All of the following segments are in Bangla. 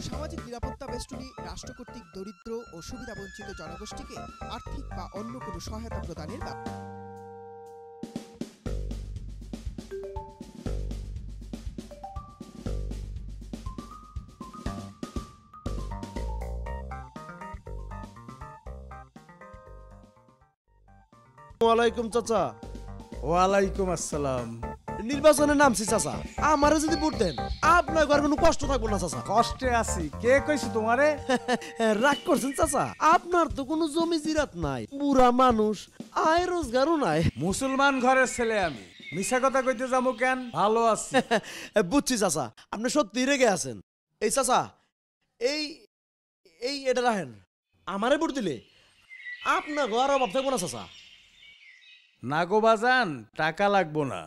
সামাজিক নিরাপত্তা বেষ্টনী রাষ্ট্র কর্তৃক দরিদ্র ও সুবিধাবঞ্চিত জনগোষ্ঠীকে আর্থিক বা অন্য কোনো সহায়তা প্রদানের ওয়ালাইকুম চাচা। ওয়ালাইকুম আসসালাম। নির্বাচনে নামছি চাচা, আমারে যদি ভোট দেন আপনার ঘর কোনো কষ্ট থাকবো না চাচা। কষ্টে আছি, কে কইছে তোমারে? রাগ করছেন চাচা? আপনার তো কোনো জমি জিরাত নাই, বুড়া মানুষ, আয় রোজগারও নাই। মুসলমান ঘরের ছেলে আমি, মিছা কথা কইতে যাবো কেন? ভালো আছি। বুঝছি চাচা, আপনি সত্যি রেগে আছেন। এই চাচা, এই এই এটা রাখেন, আমারে ভোট দিলে আপনার ঘর অভাব থাকবো না চাচা। নাগো বাজান, টাকা লাগবো না।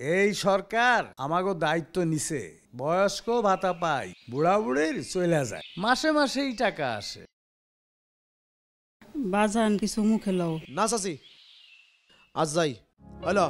এই সরকার আমাগো দায়িত্ব নিছে, বয়স্ক ভাতা পাই, বুড়া বুড়ির চলে যায়, মাসে মাসেই টাকা আসে। বাজান কিছু মুখে লও। না চাচি, আজ যাই। হ্যালো।